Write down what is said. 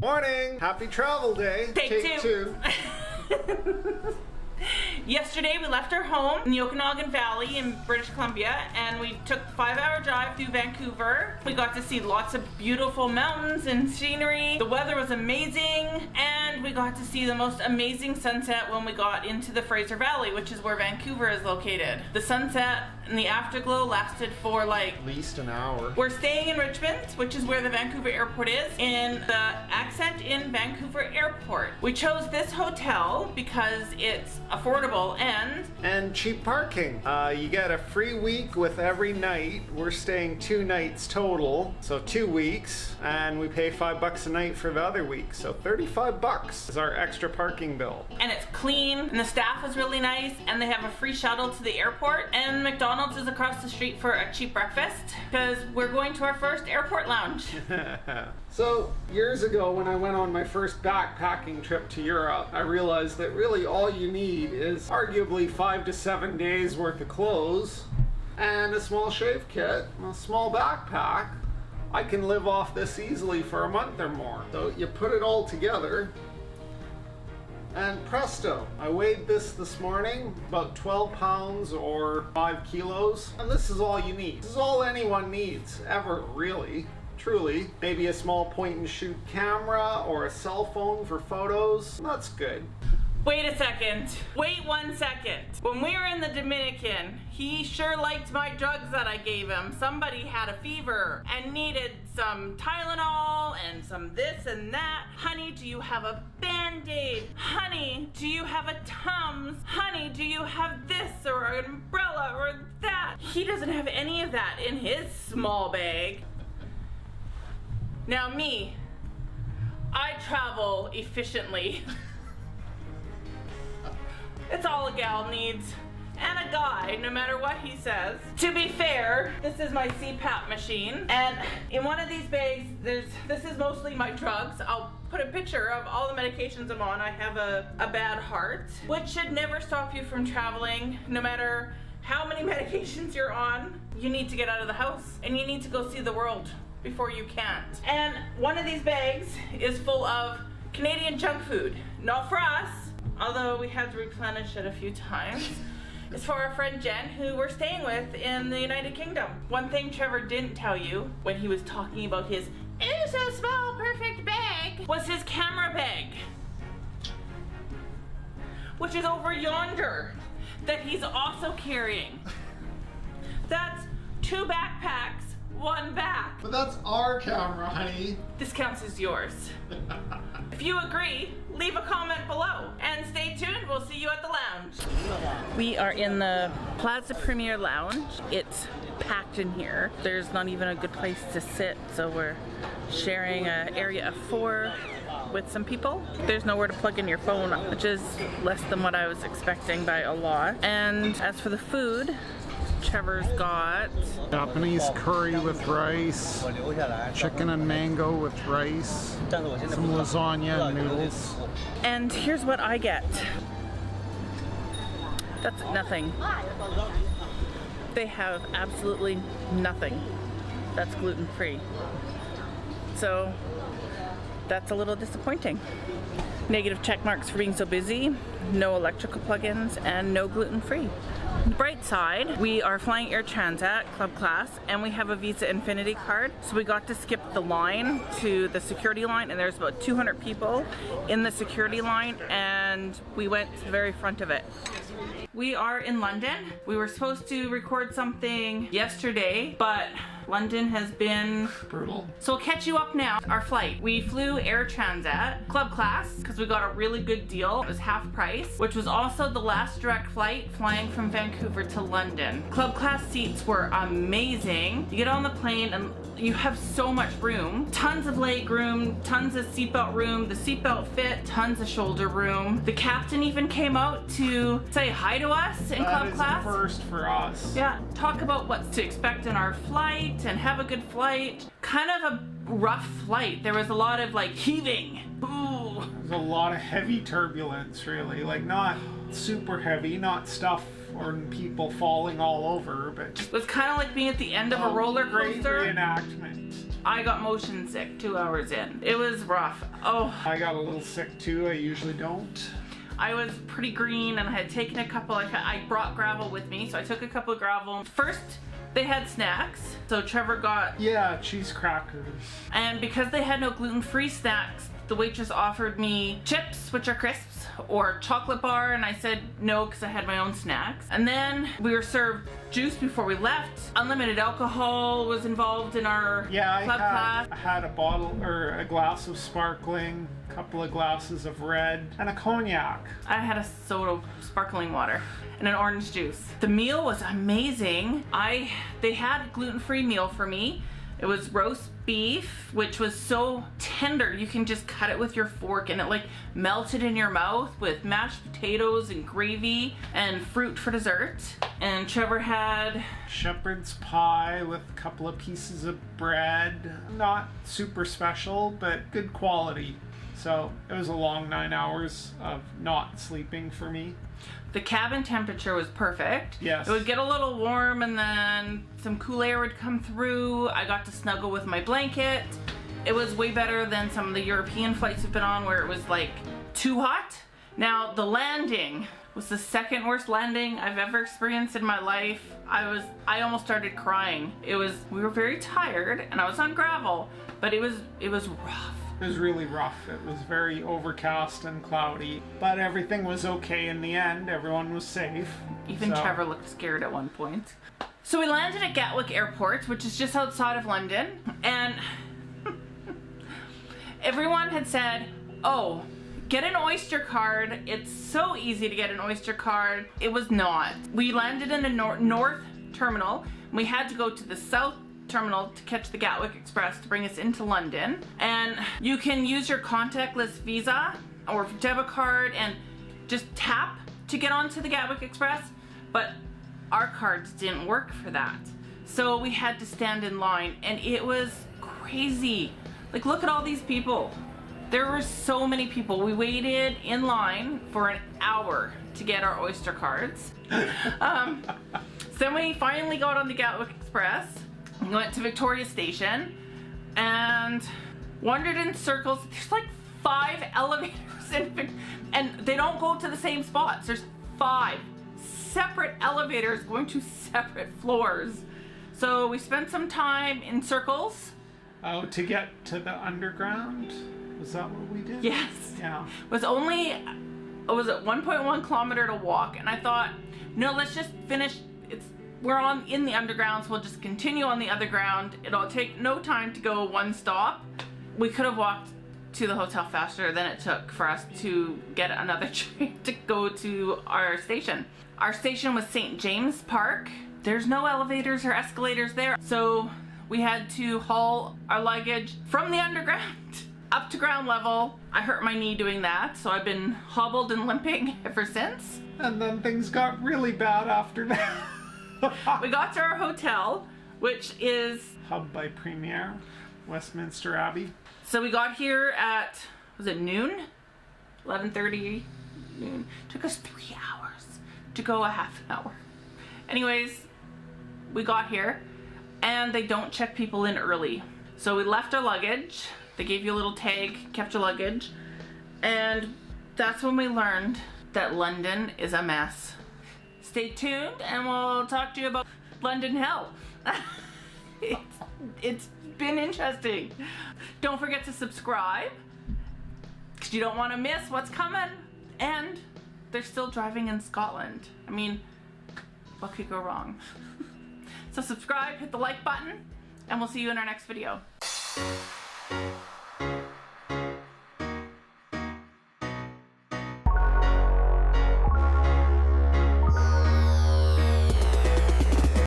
Morning! Happy travel day! Take two. Yesterday we left our home in the Okanagan Valley in British Columbia and we took the 5-hour drive through Vancouver. We got to see lots of beautiful mountains and scenery. The weather was amazing and we got to see the most amazing sunset when we got into the Fraser Valley, which is where Vancouver is located. The sunset and the afterglow lasted for like At least an hour. We're staying in Richmond, which is where the Vancouver Airport is, in the Accent in Vancouver Airport. We chose this hotel because it's affordable and cheap parking. You get a free week with every night. We're staying 2 nights total, so 2 weeks, and we pay $5 a night for the other week, so $35 is our extra parking bill. And it's clean, and the staff is really nice, and they have a free shuttle to the airport, and McDonald's is across the street for a cheap breakfast, because we're going to our first airport lounge. So, years ago when I went on my first backpacking trip to Europe, I realized that really all you need is arguably 5 to 7 days worth of clothes and a small shave kit, a small backpack. I can live off this easily for a month or more. So you put it all together and presto. I weighed this morning, about 12 pounds or 5 kilos, and this is all you need. This is all anyone needs, ever, really. Truly. Maybe a small point and shoot camera or a cell phone for photos. That's good. Wait a second. Wait 1 second. When we were in the Dominican, he sure liked my drugs that I gave him. Somebody had a fever and needed some Tylenol and some this and that. Honey, do you have a Band-Aid? Honey, do you have a Tums? Honey, do you have this or an umbrella or that? He doesn't have any of that in his small bag. Now me, I travel efficiently. It's all a gal needs, and a guy, no matter what he says. To be fair, this is my CPAP machine, and in one of these bags, this is mostly my drugs. I'll put a picture of all the medications I'm on. I have a bad heart, which should never stop you from traveling, no matter how many medications you're on. You need to get out of the house, and you need to go see the world before you can't. And one of these bags is full of Canadian junk food. Not for us, although we had to replenish it a few times. It's for our friend Jen, who we're staying with in the United Kingdom. One thing Trevor didn't tell you when he was talking about his "oh so small perfect bag" was his camera bag, which is over yonder, that he's also carrying. That's 2 backpacks, 1 back. But that's our camera, honey. This counts as yours. If you agree, leave a comment below. And stay tuned, we'll see you at the lounge. We are in the Plaza Premium Lounge. It's packed in here. There's not even a good place to sit, so we're sharing an area of 4 with some people. There's nowhere to plug in your phone, which is less than what I was expecting by a lot. And as for the food, Trevor's got Japanese curry with rice, chicken and mango with rice, some lasagna and noodles. And here's what I get. That's nothing. They have absolutely nothing that's gluten-free. So that's a little disappointing. Negative check marks for being so busy, no electrical plugins, and no gluten-free. On the bright side, we are flying Air Transat club class and we have a Visa Infinity card, so we got to skip the line to the security line, and there's about 200 people in the security line, and we went to the very front of it. We are in London. We were supposed to record something yesterday, but London has been brutal. So we'll catch you up now. Our flight. We flew Air Transat club class because we got a really good deal. It was half price, which was also the last direct flight flying from Vancouver to London. Club class seats were amazing. You get on the plane and you have so much room. Tons of leg room, tons of seatbelt room, the seatbelt fit, tons of shoulder room. The captain even came out to say hi to us in club class. That is a first for us. Yeah, talk about what's to expect in our flight and have a good flight. Kind of a rough flight. There was a lot of like heaving. Ooh. There's a lot of heavy turbulence, really. Like not super heavy, not stuff or people falling all over, but it was kind of like being at the end of a roller great coaster. reenactment. I got motion sick 2 hours in. It was rough. Oh. I got a little sick too. I usually don't. I was pretty green and I had taken a couple, I brought gravel with me, so I took a couple of gravel. First, they had snacks, so Trevor got... Yeah, cheese crackers. And because they had no gluten-free snacks, the waitress offered me chips, which are crisps, or chocolate bar, and I said no because I had my own snacks. And then we were served juice before we left. Unlimited alcohol was involved in our club class. I had a bottle or a glass of sparkling, a couple of glasses of red, and a cognac. I had a soda, sparkling water, and an orange juice. The meal was amazing. They had a gluten-free meal for me. It was roast beef, which was so tender. You can just cut it with your fork and it like melted in your mouth, with mashed potatoes and gravy and fruit for dessert. And Trevor had shepherd's pie with a couple of pieces of bread. Not super special, but good quality. So it was a long 9 hours of not sleeping for me. The cabin temperature was perfect. Yes. It would get a little warm and then some cool air would come through. I got to snuggle with my blanket. It was way better than some of the European flights we've been on where it was like too hot. Now the landing was the second worst landing I've ever experienced in my life. I almost started crying. We were very tired and I was on gravel, but it was rough. It was really rough. It was very overcast and cloudy, but everything was okay in the end. Everyone was safe. Even Trevor looked scared at one point. So we landed at Gatwick Airport, which is just outside of London, and everyone had said, oh, get an Oyster card. It's so easy to get an Oyster card. It was not. We landed in a north terminal. We had to go to the south terminal to catch the Gatwick Express to bring us into London, and you can use your contactless Visa or debit card and just tap to get onto the Gatwick Express, but our cards didn't work for that, so we had to stand in line, and it was crazy. Like, look at all these people. There were so many people. We waited in line for an hour to get our Oyster cards. Then we finally got on the Gatwick Express. We went to Victoria Station and wandered in circles. There's like 5 elevators and they don't go to the same spots. There's 5 separate elevators going to separate floors. So we spent some time in circles. Oh, to get to the underground? Was that what we did? Yes. Yeah. It was 1.1 kilometer to walk, and I thought, no, let's just finish. We're in the underground, so we'll just continue on the underground. It'll take no time to go one stop. We could have walked to the hotel faster than it took for us to get another train to go to our station. Our station was St. James Park. There's no elevators or escalators there, so we had to haul our luggage from the underground up to ground level. I hurt my knee doing that, so I've been hobbled and limping ever since. And then things got really bad after that. We got to our hotel, which is Hub by Premier, Westminster Abbey. So we got here at, was it noon? 11:30 noon. Took us 3 hours to go a half an hour. Anyways, we got here and they don't check people in early. So we left our luggage. They gave you a little tag, kept your luggage. And that's when we learned that London is a mess. Stay tuned and we'll talk to you about London hell. It's been interesting. Don't forget to subscribe because you don't want to miss what's coming. And they're still driving in Scotland. I mean, what could go wrong? So subscribe, hit the like button, and we'll see you in our next video.